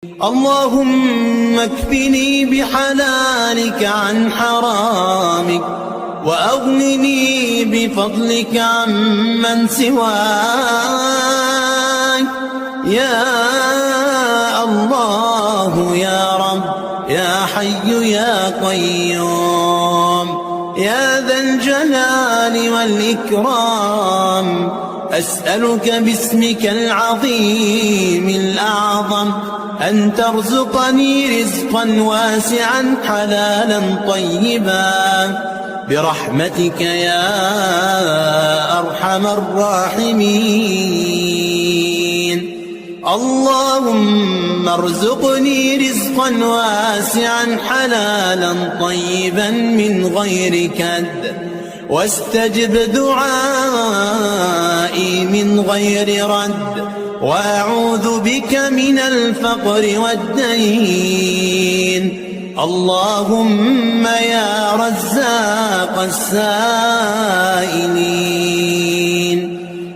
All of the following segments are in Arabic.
اللهم اكفني بحلالك عن حرامك، وأغنني بفضلك عمن سواك. يا الله يا رب يا حي يا قيوم يا ذا الجلال والإكرام، أسألك باسمك العظيم الأعظم أن ترزقني رزقا واسعا حلالا طيبا برحمتك يا أرحم الراحمين. اللهم ارزقني رزقا واسعا حلالا طيبا من غير كد، واستجب دعائي من غير رد، وأعوذ بك من الفقر والدين. اللهم يا رزاق السائلين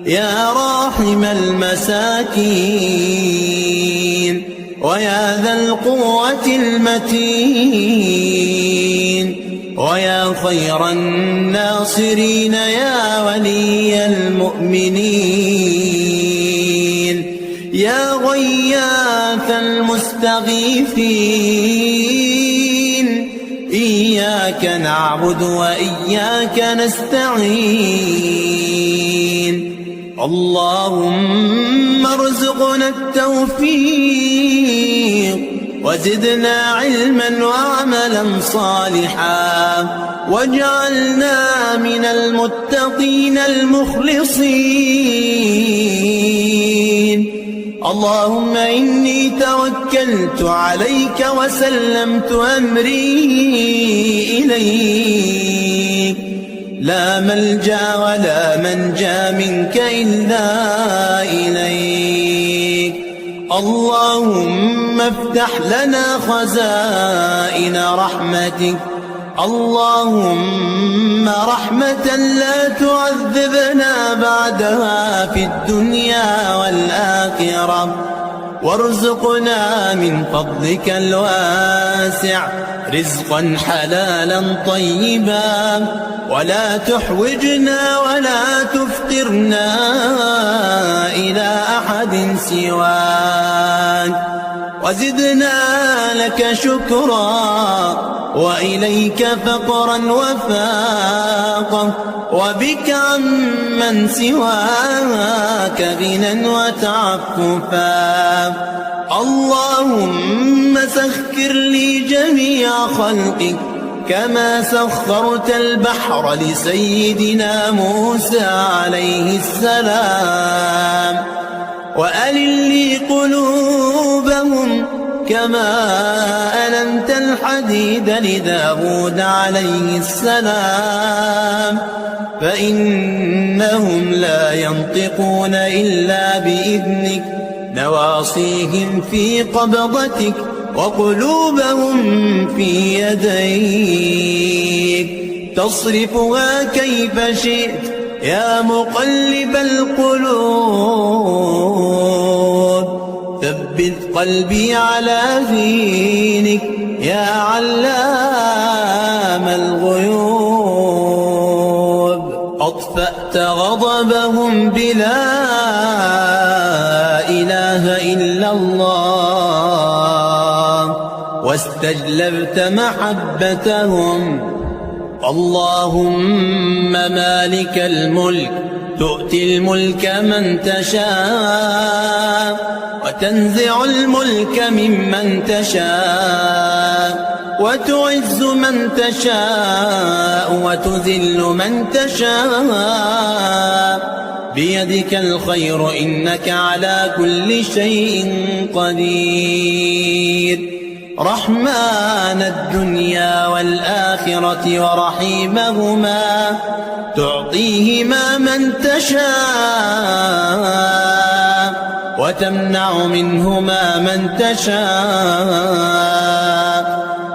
يا راحم المساكين ويا ذا القوة المتين ويا خير الناصرين يا ولي المؤمنين يا غياث المستغيثين، إياك نعبد وإياك نستعين. اللهم ارزقنا التوفيق وزدنا علما وعملا صالحا، واجعلنا من المتقين المخلصين. اللهم إني توكلت عليك وسلمت أمري إليك، لا ملجأ ولا منجا منك إلا إليك. اللهم افتح لنا خزائن رحمتك، اللهم رحمة لا تعذبنا بعدها في الدنيا والآخرة، وارزقنا من فضلك الواسع رزقا حلالا طيبا، ولا تحوجنا ولا تفقرنا إلى أحد سواك، وزدنا لك شكرا وإليك فقرا وفاقا، وبك عمن سواك غنى وتعففا. اللهم سخر لي جميع خلقك كما سخرت البحر لسيدنا موسى عليه السلام، وألن لي قلوبهم كما ألنت الحديد لداود عليه السلام، فإنهم لا ينطقون إلا بإذنك، نواصيهم في قبضتك وقلوبهم في يديك، تصرفها كيف شئت يا مقلب القلوب. ثبت قلبي على دينك يا علام الغيوب. أطفأت غضبهم بلا إله إلا الله، واستجلبت محبتهم. اللهم مالك الملك تؤتي الملك من تشاء، وتنزع الملك ممن تشاء، وتعز من تشاء وتذل من تشاء، بيدك الخير إنك على كل شيء قدير. رحمن الدنيا والآخرة ورحيمهما، تعطيهما من تشاء وتمنع منهما من تشاء،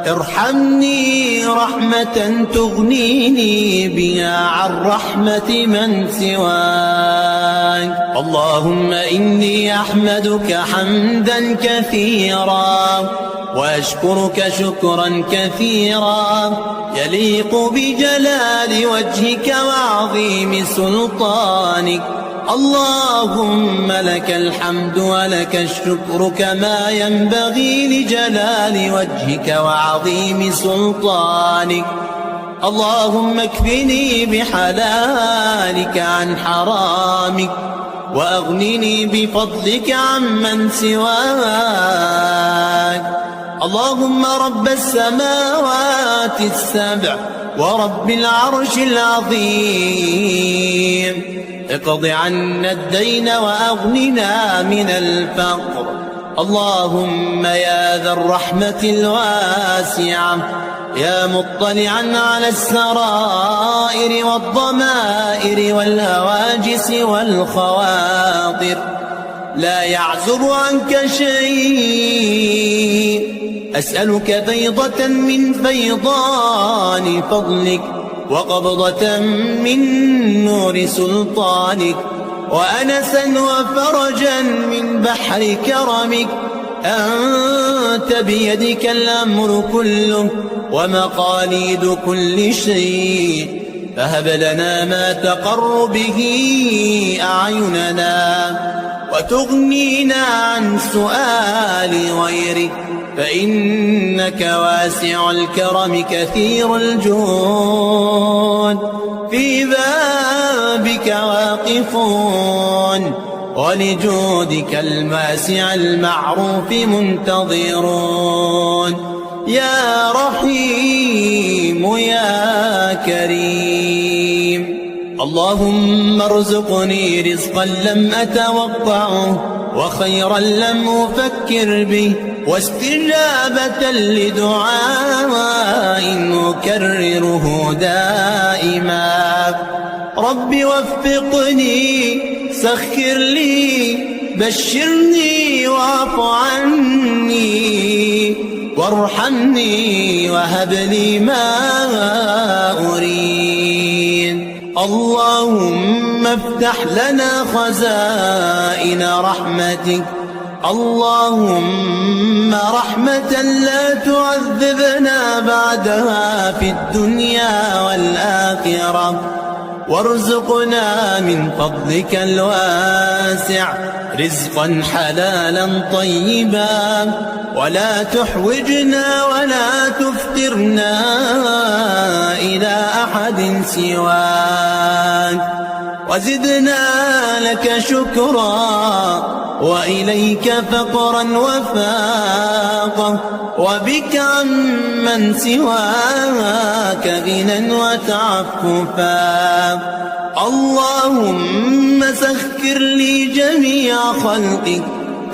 ارحمني رحمة تغنيني بها عن رحمة من سواك. اللهم إني أحمدك حمدا كثيرا وأشكرك شكرا كثيرا يليق بجلال وجهك وعظيم سلطانك. اللهم لك الحمد ولك الشكر كما ينبغي لجلال وجهك وعظيم سلطانك. اللهم اكفني بحلالك عن حرامك وأغنني بفضلك عمن سواك. اللهم رب السماوات السبع ورب العرش العظيم اقض عنا الدين وأغننا من الفقر. اللهم يا ذا الرحمة الواسعة يا مطلعا على السرائر والضمائر والهواجس والخواطر لا يعزب عنك شيء، أسألك فيضة من فيضان فضلك وقبضة من نور سلطانك وأنسا وفرجا من بحر كرمك. أنت بيدك الأمر كله ومقاليد كل شيء، فهب لنا ما تقر به أعيننا وتغنينا عن سؤال غيرك، فإنك واسع الكرم كثير الجود. في بابك واقفون ولجودك الواسع المعروف منتظرون. يا رحيم يا كريم. اللهم ارزقني رزقا لم أتوقعه وخيرا لم أفكر به واستجابة لدعاء أكرره دائما. رب وفقني سخر لي بشرني واعف عني وارحمني وهب لي ما أريد. اللهم افتح لنا خزائن رحمتك. اللهم رحمة لا تعذبنا بعدها في الدنيا والآخرة، وارزقنا من فضلك الواسع رزقا حلالا طيبا، ولا تحوجنا ولا تفترنا إلى أحد سواك، وزدنا لك شكرا وإليك فقرا وفاقا، وبك عمن سواك غنى وتعففا. اللهم سخر لي جميع خلقك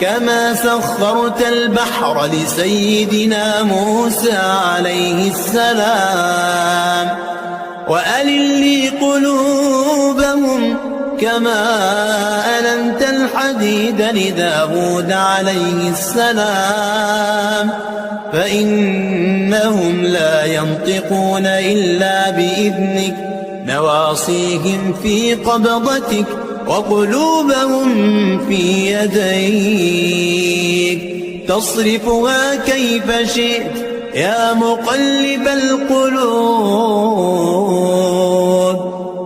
كما سخرت البحر لسيدنا موسى عليه السلام، وألن لي قلوبهم كما ألنت الحديد لداود عليه السلام، فإنهم لا ينطقون إلا بإذنك، نواصيهم في قبضتك وقلوبهم في يديك، تصرفها كيف شئت يا مقلب القلوب.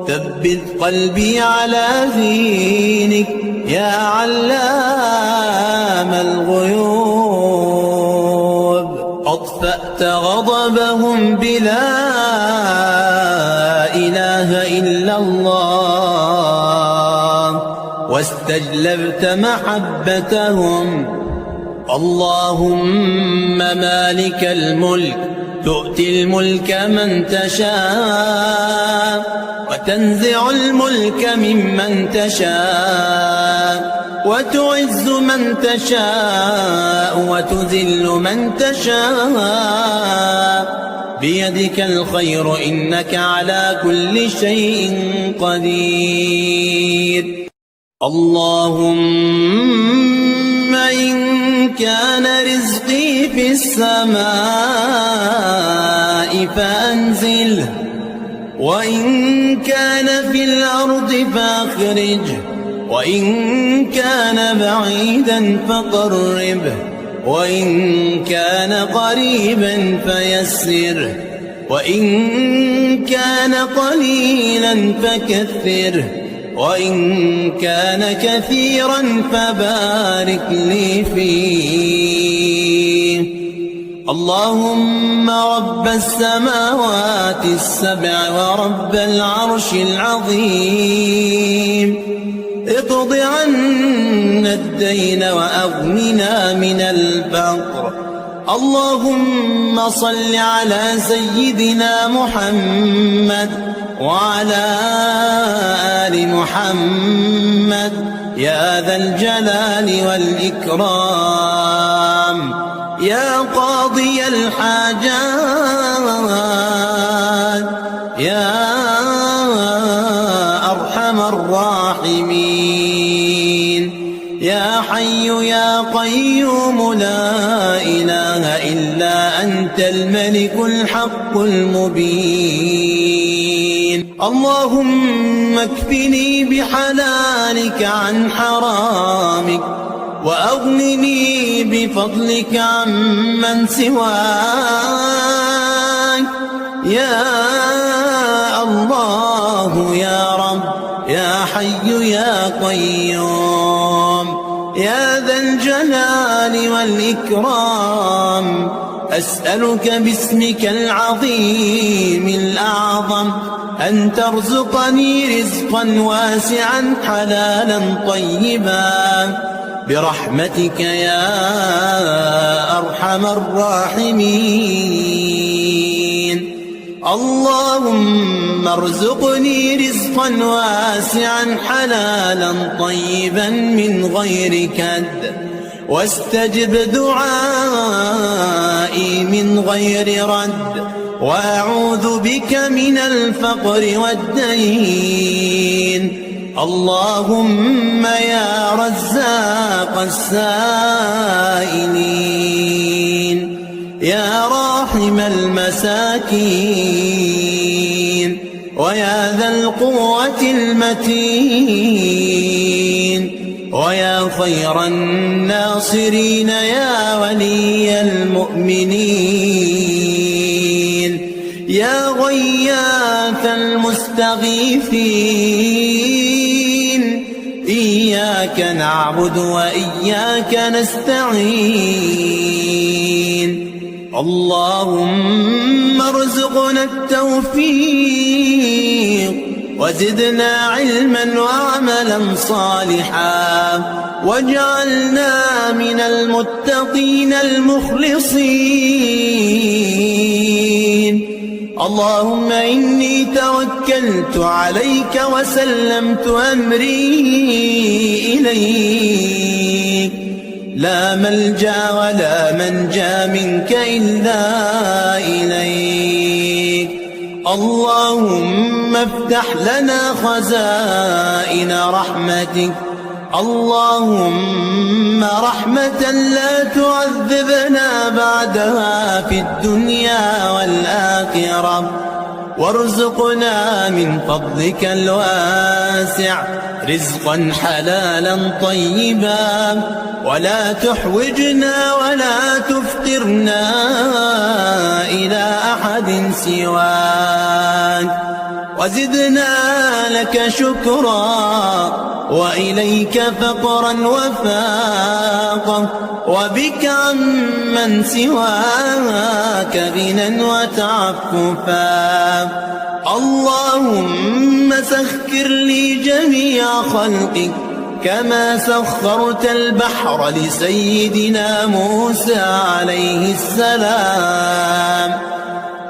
ثبت قلبي على دينك يا علام الغيوب. أطفأت غضبهم بلا إله إلا الله، واستجلبت محبتهم. اللهم مالك الملك تؤتي الملك من تشاء وتنزع الملك ممن تشاء، وتعز من تشاء وتذل من تشاء، بيدك الخير إنك على كل شيء قدير. اللهم إن كان رزقي في السماء السماء فأنزله، وإن كان في الأرض فأخرجه، وإن كان بعيدا فقربه، وإن كان قريبا فيسره، وإن كان قليلا فكثره، وإن كان كثيرا فبارك لي فيه. اللهم رب السماوات السبع ورب العرش العظيم، اقض عنا الدين وأغننا من الفقر. اللهم صل على سيدنا محمد وعلى آل محمد يا ذا الجلال والإكرام، يا قاضي الحاجات، يا أرحم الراحمين، يا حي يا قيوم لا إله إلا أنت الملك الحق المبين. اللهم اكفني بحلالك عن حرامك، وأغنني بفضلك عمن سواك، يا الله يا رب يا حي يا قيوم يا ذا الجلال والإكرام. أسألك باسمك العظيم الأعظم أن ترزقني رزقا واسعا حلالا طيبا برحمتك يا أرحم الراحمين. اللهم ارزقني رزقا واسعا حلالا طيبا من غير كد، واستجب دعائي من غير رد، وأعوذ بك من الفقر والدين. اللهم يا رزاق السائلين، يا راحم المساكين، ويا ذا القوة المتين، ويا خير الناصرين، يا ولي المؤمنين، يا غياث المستغيثين. إياك نعبد وإياك نستعين. اللهم ارزقنا التوفيق، وزدنا علما وعملا صالحا، واجعلنا من المتقين المخلصين. اللهم إني توكلت عليك وسلمت أمري إليك، لا ملجأ ولا منجا منك إلا إليك. اللهم افتح لنا خزائن رحمتك، اللهم رحمة لا تعذبنا بعدها في الدنيا والآخرة، وارزقنا من فضلك الواسع رزقا حلالا طيبا، ولا تحوجنا ولا تفترنا إلى أحد سواك، وزدنا لك شكرا وإليك فقرا وفاقا، وبك عمن سواك غنى وتعففا. اللهم سخر لي جميع خلقك كما سخرت البحر لسيدنا موسى عليه السلام،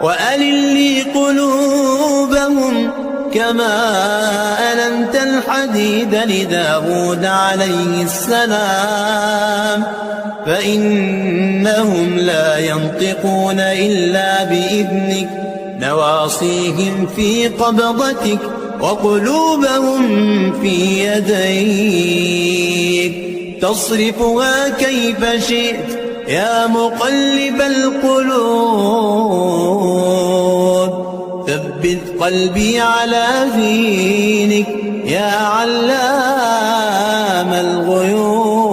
وألن لي قلوبهم كما ألنت الحديد لداود عليه السلام، فإنهم لا ينطقون إلا بإذنك، نواصيهم في قبضتك وقلوبهم في يديك، تصرفها كيف شئت يا مقلب القلوب ثبت قلبي على دينك يا علام الغيوب.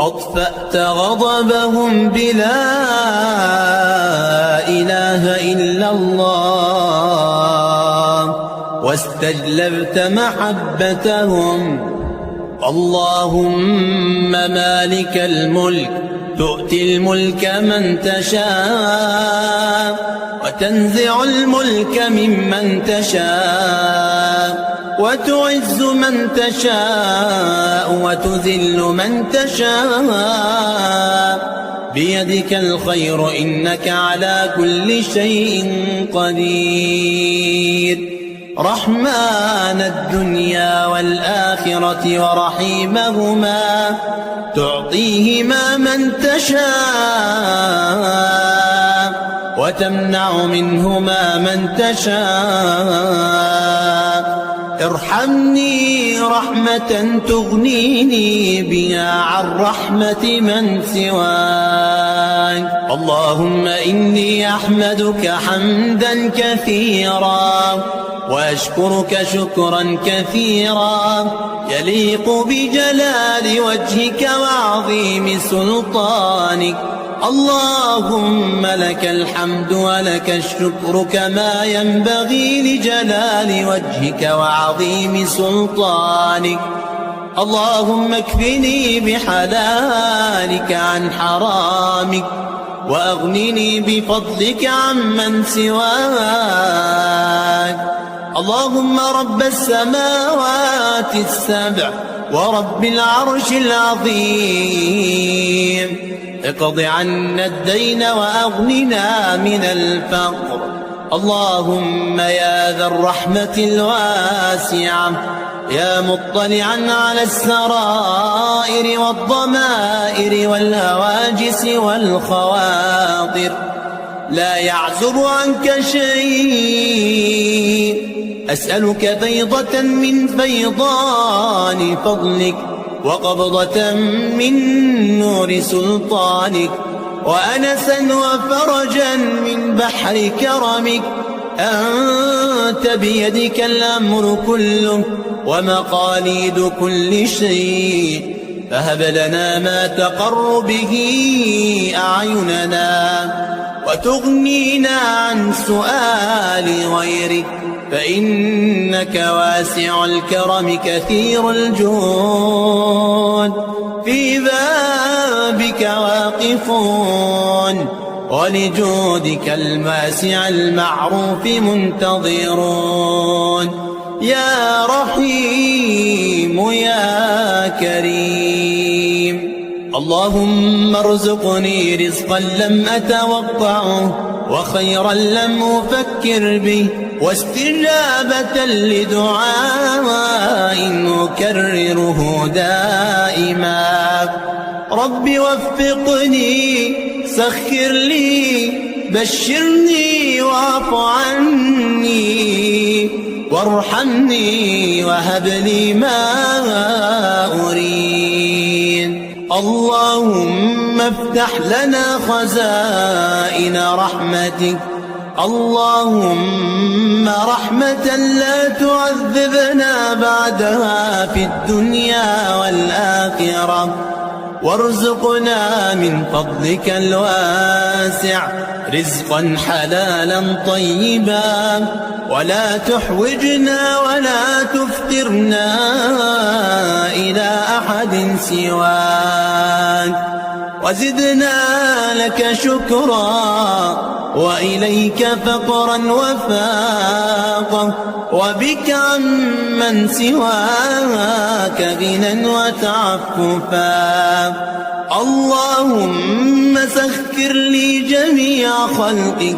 أطفأت غضبهم بلا إله إلا الله واستجلبت محبتهم. اللهم مالك الملك تؤتي الملك من تشاء وتنزع الملك ممن تشاء وتعز من تشاء وتذل من تشاء بيدك الخير إنك على كل شيء قدير. رحمن الدنيا والآخرة ورحيمهما تعطيهما من تشاء وتمنع منهما من تشاء. ارحمني رحمة تغنيني بها عن رحمة من سواك. اللهم إني أحمدك حمدا كثيرا وأشكرك شكرا كثيرا يليق بجلال وجهك وعظيم سلطانك. اللهم لك الحمد ولك الشكر كما ينبغي لجلال وجهك وعظيم سلطانك. اللهم اكفني بحلالك عن حرامك وأغنني بفضلك عمن سواك. اللهم رب السماوات السبع ورب العرش العظيم اقض عنا الدين وأغننا من الفقر. اللهم يا ذا الرحمة الواسعة يا مطلعا على السرائر والضمائر والهواجس والخواطر لا يعزب عنك شيء. أسألك فيضة من فيضان فضلك وقبضة من نور سلطانك وأنسا وفرجا من بحر كرمك. أنت بيدك الأمر كله ومقاليد كل شيء فهب لنا ما تقر به أعيننا وتغنينا عن سؤال غيرك فإنك واسع الكرم كثير الجود. في بابك واقفون ولجودك الواسع المعروف منتظرون. يا رحيم يا كريم. اللهم ارزقني رزقا لم أتوقعه وخيرا لم أفكر به واستجابة لدعاء أكرره دائما. رب وفقني سخر لي بشرني واعف عني وارحمني وهب لي ما أريد. اللهم افتح لنا خزائن رحمتك. اللهم رحمة لا تعذبنا بعدها في الدنيا والآخرة وارزقنا من فضلك الواسع رزقا حلالا طيبا ولا تحوجنا ولا تفترنا إلى أحد سواك وزدنا لك شكرا وإليك فقرا وفاقا وبك عمن سواك غنى وتعففا. اللهم سخر لي جميع خلقك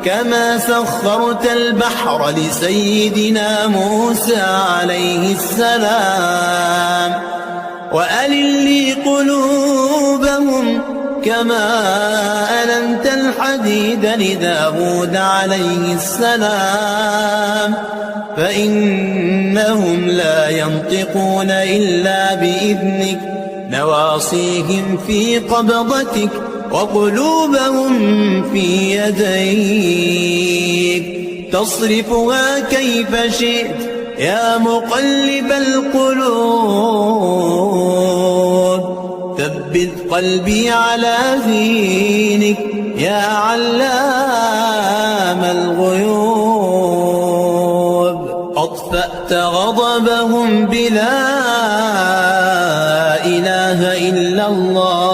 كما سخرت البحر لسيدنا موسى عليه السلام وألن لي قلوبهم كما ألنت الحديد لداود عليه السلام فإنهم لا ينطقون إلا بإذنك نواصيهم في قبضتك وقلوبهم في يديك تصرفها كيف شئت يا مقلب القلوب ثبت قلبي على دينك يا علام الغيوب أطفأت غضبهم بلا إله إلا الله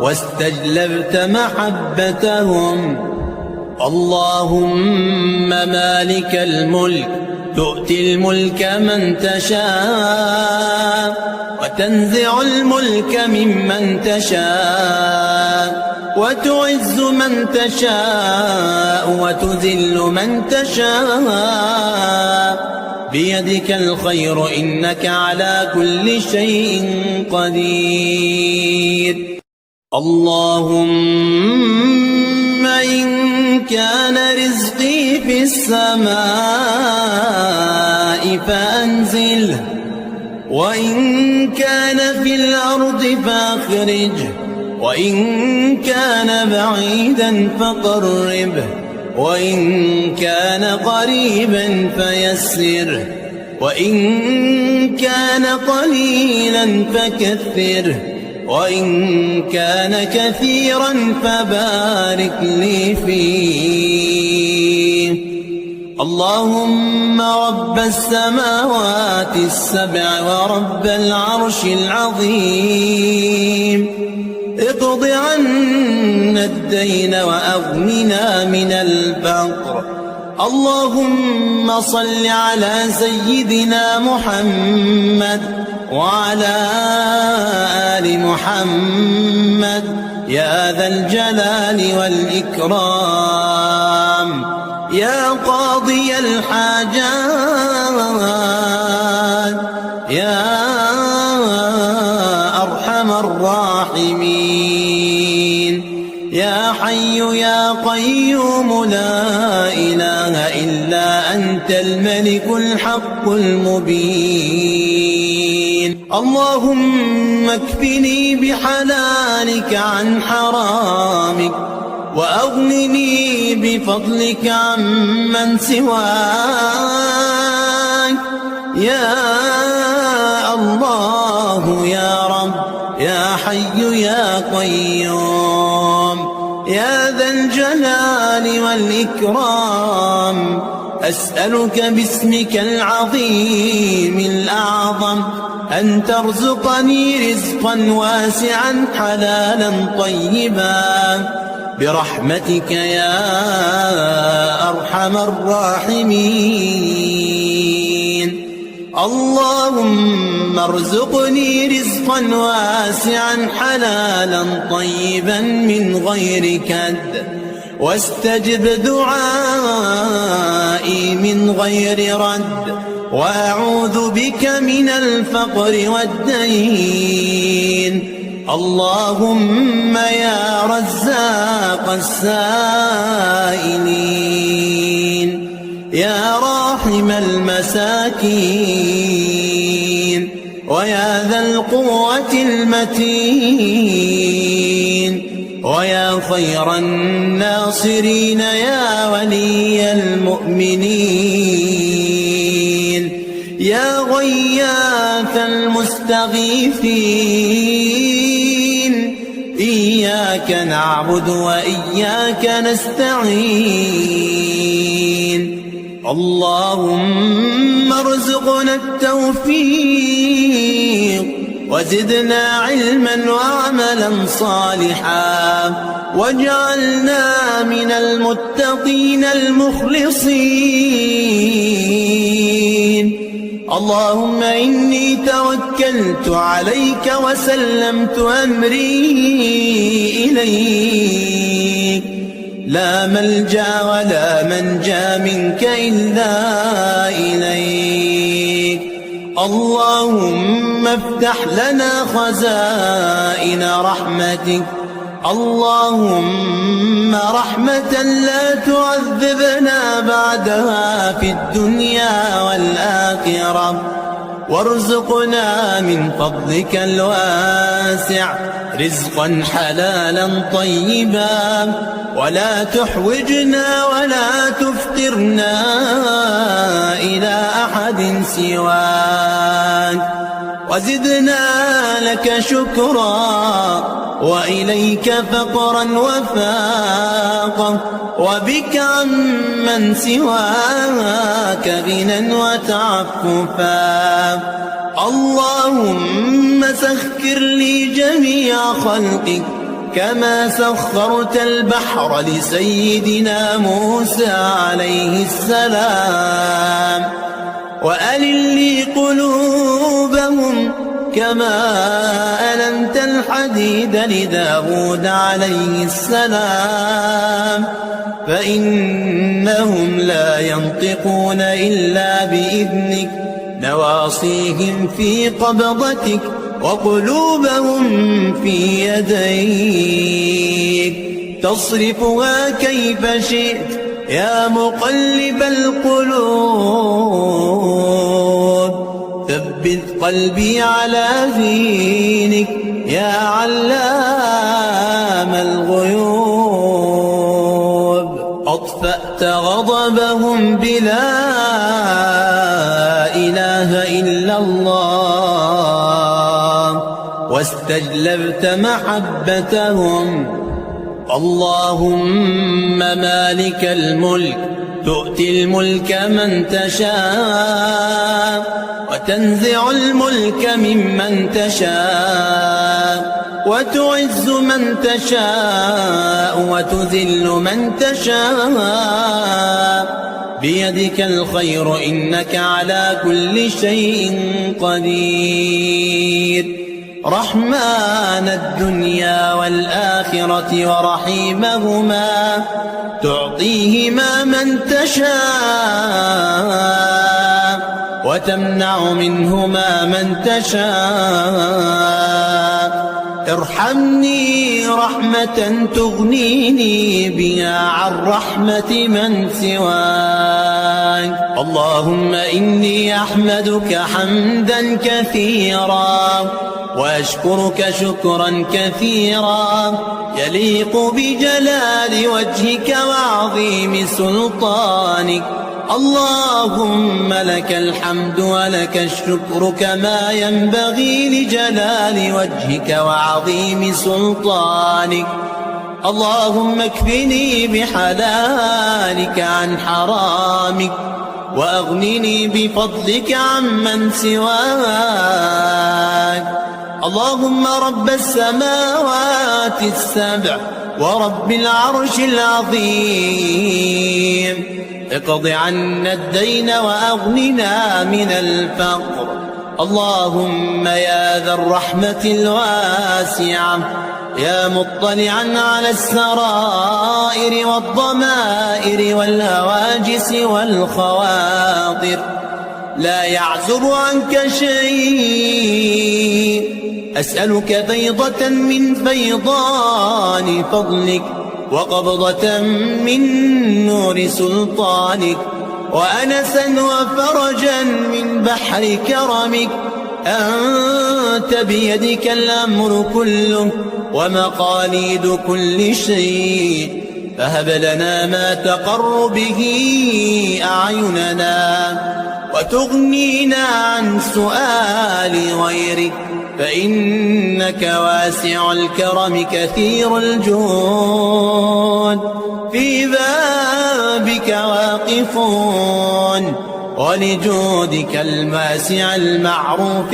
واستجلبت محبتهم اللهم مالك الملك تؤتي الملك من تشاء وتنزع الملك ممن تشاء وتعز من تشاء وتذل من تشاء بيدك الخير إنك على كل شيء قدير اللهم إن كان رزقي في السماء فأنزله وإن كان في الأرض فأخرجه وإن كان بعيدا فقربه وإن كان قريبا فيسره وإن كان قليلا فكثره وإن كان كثيرا فبارك لي فيه اللهم رب السماوات السبع ورب العرش العظيم اقض عنا الدين وأغننا من الفقر اللهم صل على سيدنا محمد وعلى آل محمد يا ذا الجلال والإكرام يا قاضي الحاجات يا أرحم الراحمين يا حي يا قيوم لا إله إلا أنت الملك الحق المبين اللهم اكفني بحلالك عن حرامك وأغنني بفضلك عمن سواك يا الله يا رب يا حي يا قيوم يا ذا الجلال والإكرام أسألك باسمك العظيم الأعظم أن ترزقني رزقا واسعا حلالا طيبا برحمتك يا أرحم الراحمين اللهم ارزقني رزقا واسعا حلالا طيبا من غير كد واستجب دعائي من غير رد وأعوذ بك من الفقر والدين اللهم يا رزاق السائلين يا راحم المساكين ويا ذا القوة المتين ويا خير الناصرين يا ولي المؤمنين يا غياث المستغيثين إياك نعبد وإياك نستعين اللهم ارزقنا التوفيق وزدنا علما وعملا صالحا واجعلنا من المتقين المخلصين اللهم إني توكلت عليك وسلمت أمري إليك لا ملجأ ولا منجا منك إلا إليك اللهم افتح لنا خزائن رحمتك اللهم رحمة لا تعذبنا بعدها في الدنيا والآخرة وارزقنا من فضلك الواسع رزقا حلالا طيبا، ولا تحوجنا ولا تفترنا إلى أحد سواك، وزدنا لك شكرا وإليك فقرا وفاقا، وبك عمن سواك غنى وتعففا. اللهم سخر لي جميع خلقك كما سخرت البحر لسيدنا موسى عليه السلام، وألن لي قلوبهم كما ألنت الحديد لداود عليه السلام، فإنهم لا ينطقون إلا بإذنك، نواصيهم في قبضتك وقلوبهم في يديك، تصرفها كيف شئت يا مقلب القلوب. ثبت قلبي على دينك يا علام الغيوب. أطفأت غضبهم بلا إله إلا الله، واستجلبت محبتهم. اللهم مالك الملك تؤتي الملك من تشاء، وتنزع الملك ممن تشاء، وتعز من تشاء وتذل من تشاء، بيدك الخير إنك على كل شيء قدير. رحمن الدنيا والآخرة ورحيمهما، تعطيهما من تشاء وتمنع منهما من تشاء. ارحمني رحمة تغنيني بها عن رحمة من سواك. اللهم إني أحمدك حمدا كثيرا وأشكرك شكرا كثيرا يليق بجلال وجهك وعظيم سلطانك. اللهم لك الحمد ولك الشكر كما ينبغي لجلال وجهك وعظيم سلطانك. اللهم اكفني بحلالك عن حرامك، وأغنني بفضلك عمن سواك. اللهم رب السماوات السبع ورب العرش العظيم، اقض عنا الدين وأغننا من الفقر. اللهم يا ذا الرحمة الواسعة، يا مطلعا على السرائر والضمائر والهواجس والخواطر، لا يعزب عنك شيء. أسألك فيضة من فيضان فضلك، وقبضة من نور سلطانك، وأنسا وفرجا من بحر كرمك. أنت بيدك الأمر كله ومقاليد كل شيء، فهب لنا ما تقر به أعيننا، وتغنينا عن سؤال غيرك، فإنك واسع الكرم كثير الجود. في بابك واقفون، ولجودك الواسع المعروف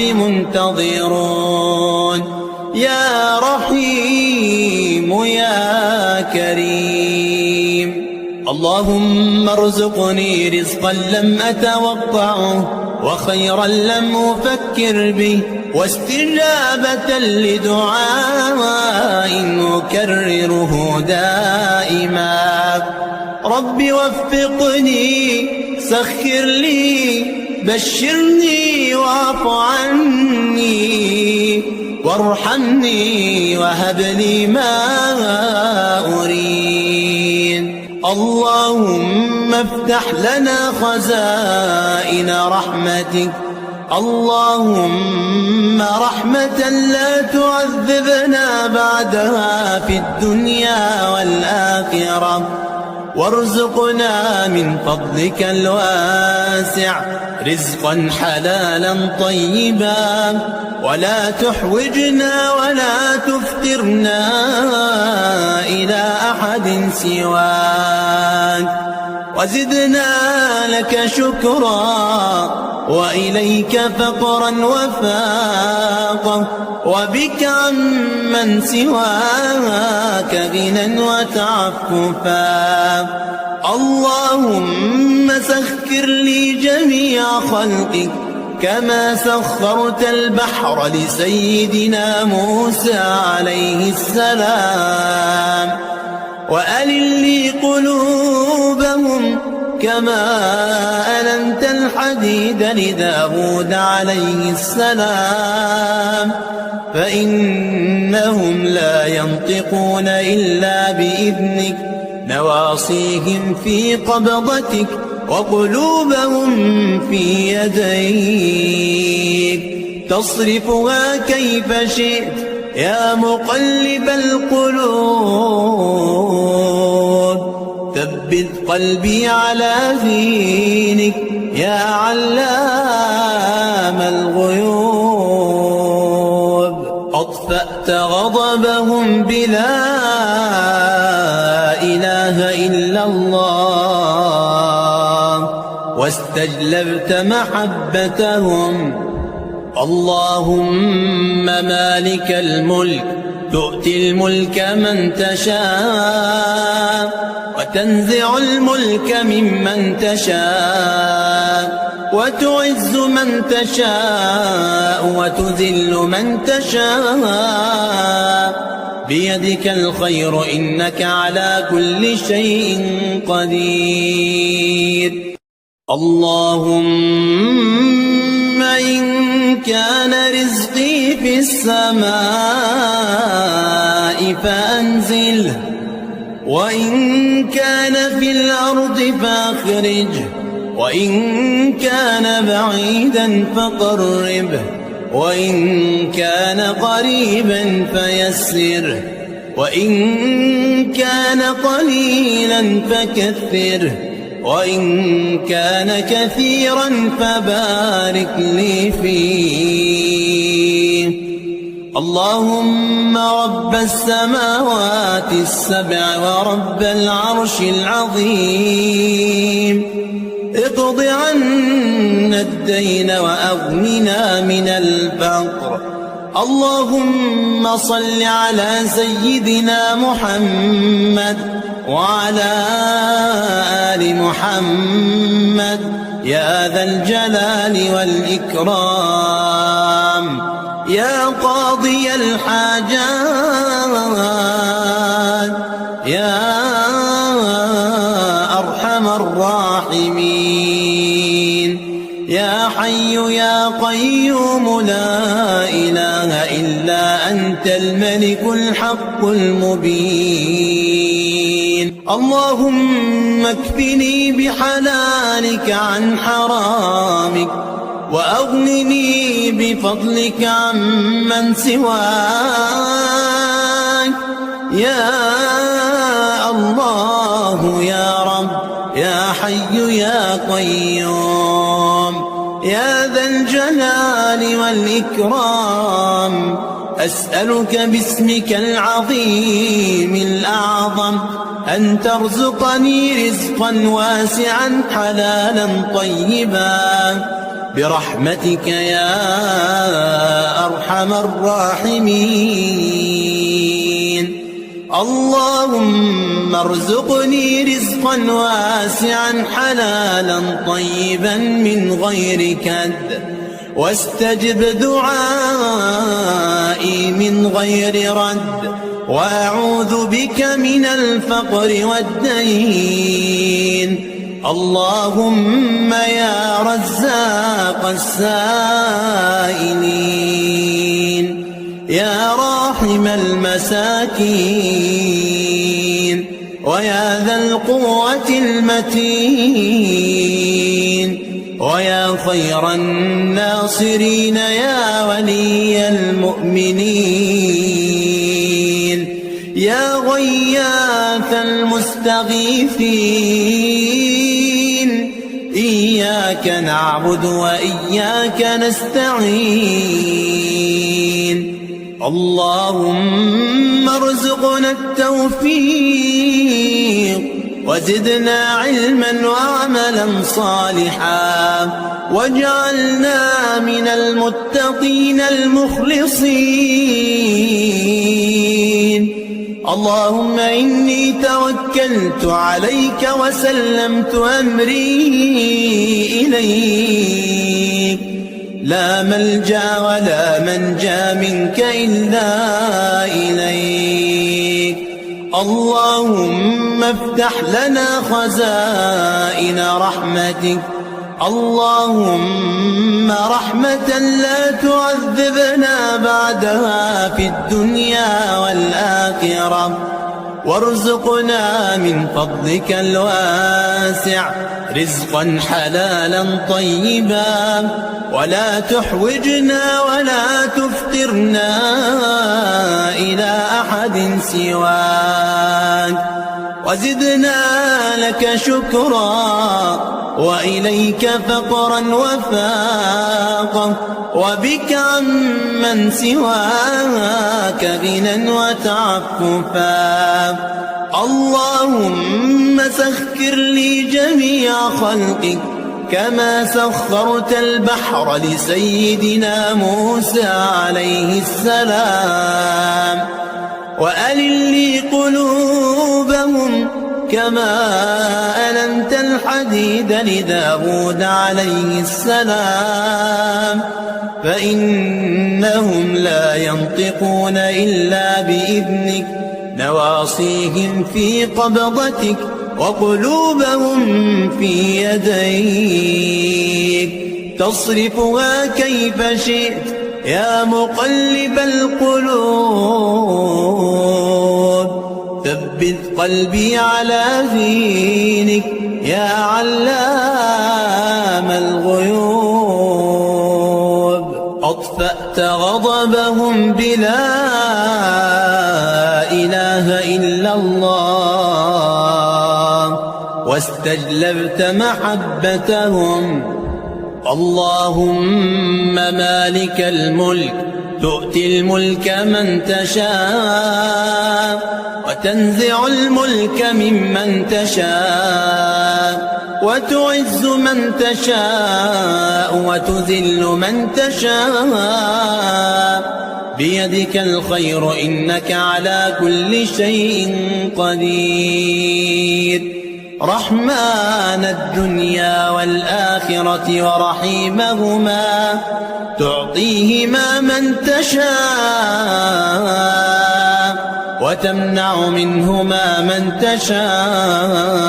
منتظرون. يا رحيم يا كريم. اللهم ارزقني رزقا لم أتوقعه، وخيرا لم أفكر به، واستجابة لدعاء أكرره دائما. رب وفقني، سخر لي، بشرني واعف عني، وارحمني وهب لي ما أريد. اللهم افتح لنا خزائن رحمتك، اللهم رحمة لا تعذبنا بعدها في الدنيا والآخرة، وارزقنا من فضلك الواسع رزقا حلالا طيبا، ولا تحوجنا ولا تفترنا إلى أحد سواك، وزدنا لك شكرا وإليك فقرا وفاقا، وبك عمن سواك غنى وتعففا. اللهم سخر لي جميع خلقك كما سخرت البحر لسيدنا موسى عليه السلام، وألن لي قلوبهم كما ألنت الحديد لداود عليه السلام، فإنهم لا ينطقون إلا بإذنك، نواصيهم في قبضتك وقلوبهم في يديك، تصرفها كيف شئت يا مقلب القلوب، ثبت قلبي على دينك يا علام الغيوب. أطفأت غضبهم بلا إله إلا الله، واستجلبت محبتهم. اللهم مالك الملك تؤتي الملك من تشاء، وتنزع الملك ممن تشاء، وتعز من تشاء وتذل من تشاء، بيدك الخير إنك على كل شيء قدير. اللهم إن كان رزقي في السماء فأنزله، وإن كان في الأرض فأخرجه، وإن كان بعيدا فقربه، وإن كان قريبا فيسره، وإن كان قليلا فكثره، وإن كان كثيرا فبارك لي فيه. اللهم رب السماوات السبع ورب العرش العظيم، اقض عنا الدين وأغننا من الفقر. اللهم صل على سيدنا محمد وعلى آل محمد يا ذا الجلال والإكرام، يا قاضي الحاجات، يا أرحم الراحمين، يا حي يا قيوم لا إله إلا أنت الملك الحق المبين. اللهم اكفني بحلالك عن حرامك، وأغنني بفضلك عمن سواك، يا الله يا رب يا حي يا قيوم يا ذا الجلال والإكرام. أسألك باسمك العظيم الأعظم أن ترزقني رزقا واسعا حلالا طيبا برحمتك يا أرحم الراحمين. اللهم ارزقني رزقا واسعا حلالا طيبا من غير كد، واستجب دعائي من غير رد، وأعوذ بك من الفقر والدين. اللهم يا رزاق السائلين، يا راحم المساكين، ويا ذا القوة المتين، ويا خير الناصرين يا ولي المؤمنين يا غياث المستغيثين إياك نعبد وإياك نستعين اللهم ارزقنا التوفيق وزدنا علما وعملا صالحا واجعلنا من المتقين المخلصين اللهم إني توكلت عليك وسلمت أمري إليك لا ملجأ ولا منجا منك إلا إليك اللهم افتح لنا خزائن رحمتك اللهم رحمة لا تعذبنا بعدها في الدنيا والآخرة وارزقنا من فضلك الواسع رزقا حلالا طيبا ولا تحوجنا ولا تفترنا إلى أحد سواك وزدنا لك شكرا وإليك فقرا وفاقا وبك عمن سواك غنى وتعففا اللهم سخر لي جميع خلقك كما سخرت البحر لسيدنا موسى عليه السلام وألن لي قلوبهم كما ألنت الحديد لداود عليه السلام فإنهم لا ينطقون إلا بإذنك نواصيهم في قبضتك وقلوبهم في يديك تصرفها كيف شئت يا مقلب القلوب ثبت قلبي على دينك يا علام الغيوب أطفأت غضبهم بلا إله إلا الله واستجلبت محبتهم اللهم مالك الملك تؤتي الملك من تشاء وتنزع الملك ممن تشاء وتعز من تشاء وتذل من تشاء بيدك الخير إنك على كل شيء قدير رحمن الدنيا والآخرة ورحيمهما تعطيهما من تشاء وتمنع منهما من تشاء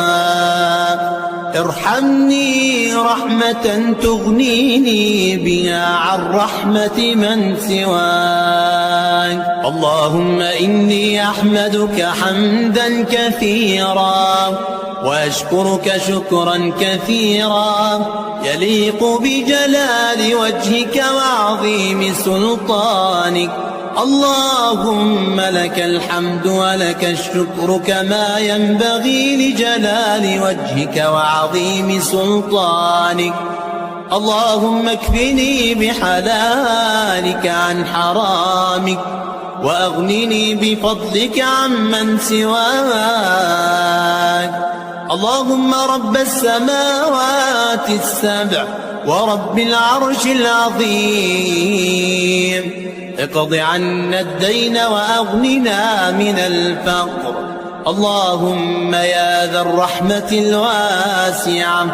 ارحمني رحمة تغنيني بها عن رحمة من سواك اللهم إني أحمدك حمدا كثيرا وأشكرك شكرا كثيرا يليق بجلال وجهك وعظيم سلطانك اللهم لك الحمد ولك الشكر كما ينبغي لجلال وجهك وعظيم سلطانك اللهم اكفني بحلالك عن حرامك وأغنني بفضلك عمن سواك اللهم رب السماوات السبع ورب العرش العظيم اقض عنا الدين وأغننا من الفقر اللهم يا ذا الرحمة الواسعة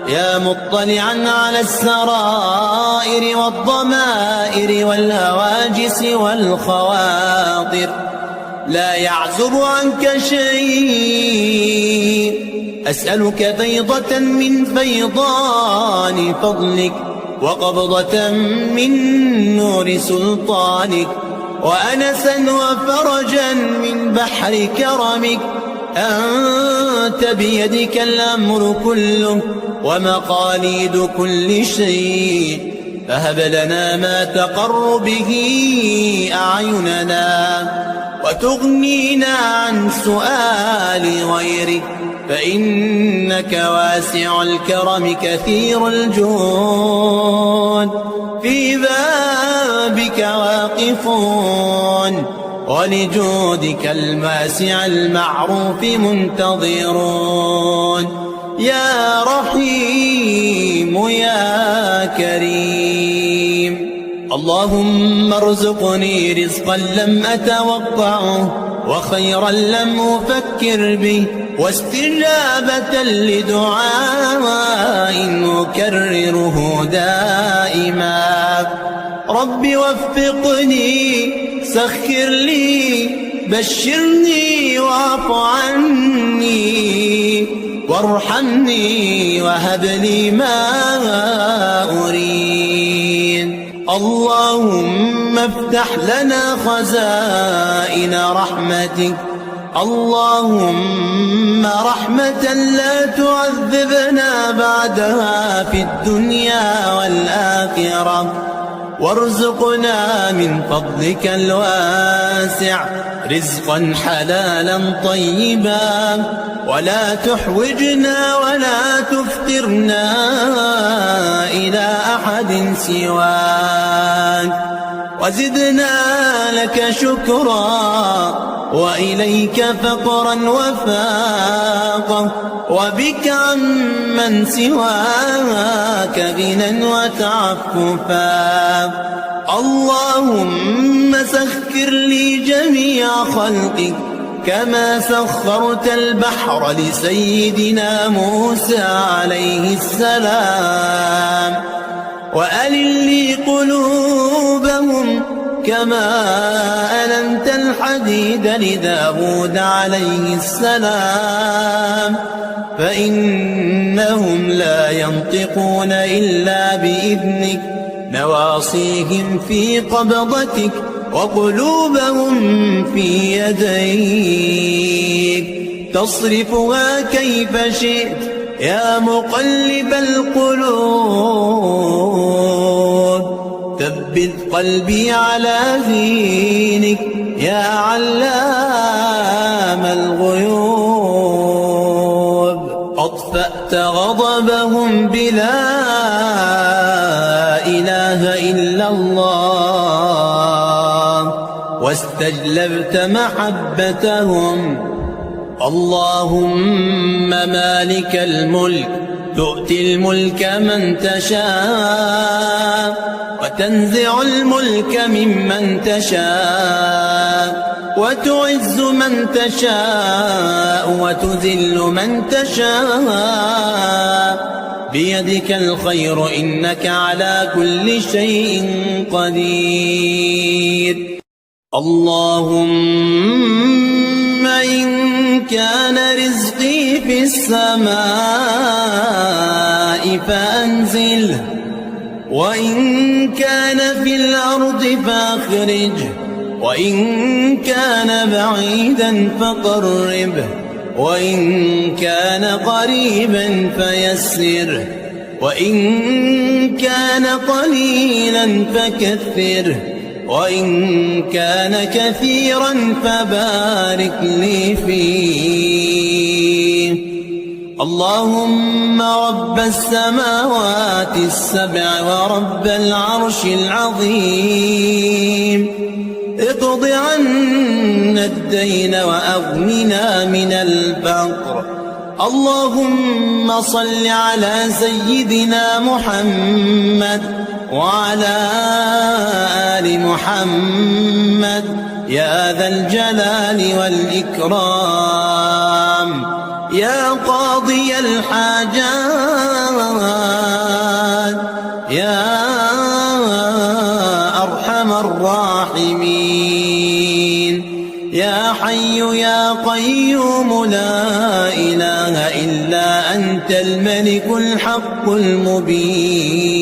يا مطلعا على السرائر والضمائر والهواجس والخواطر لا يعزب عنك شيء أسألك فيضة من فيضان فضلك وقبضة من نور سلطانك وأنسا وفرجا من بحر كرمك أنت بيدك الأمر كله ومقاليد كل شيء، فهب لنا ما تقر به أعيننا وتغنينا عن سؤال غيرك، فإنك واسع الكرم كثير الجود، في بابك واقفون، ولجودك الواسع المعروف منتظرون، يا رحيم يا كريم. اللهم ارزقني رزقا لم أتوقعه، وخيرا لم أفكر به، واستجابة لدعاء أكرره دائما. رب وفقني، سخر لي، بشرني واعف عني، وارحمني وهب لي ما أريد. اللهم افتح لنا خزائن رحمتك، اللهم رحمة لا تعذبنا بعدها في الدنيا والآخرة، وارزقنا من فضلك الواسع رزقا حلالا طيبا، ولا تحوجنا ولا تفترنا إلى أحد سواك، وزدنا لك شكرا وإليك فقرا وفاقا، وبك عمن سواك غنى وتعففا. اللهم سخر لي جميع خلقك كما سخرت البحر لسيدنا موسى عليه السلام، وألن لي قلوبهم كما ألنت الحديد لداود عليه السلام، فإنهم لا ينطقون إلا بإذنك، نواصيهم في قبضتك وقلوبهم في يديك، تصرفها كيف شئت يا مقلب القلوب، ثبت قلبي على دينك يا علام الغيوب. أطفأت غضبهم بلا إله إلا الله، واستجلبت محبتهم. اللهم مالك الملك، تؤتي الملك من تشاء، وتنزع الملك ممن تشاء، وتعز من تشاء وتذل من تشاء، بيدك الخير إنك على كل شيء قدير. اللهم إن كان رزقي في السماء فأنزله، وإن كان في الأرض فأخرجه، وإن كان بعيدا فقربه، وإن كان قريبا فيسره، وإن كان قليلا فكثره، وإن كان كثيرا فبارك لي فيه. اللهم رب السماوات السبع ورب العرش العظيم، اقض عنا الدين وأغننا من الفقر. اللهم صل على سيدنا محمد وعلى آل محمد يا ذا الجلال والإكرام، يا قاضي الحاجات، يا أرحم الراحمين، يا حي يا قيوم لا إله إلا أنت الملك الحق المبين.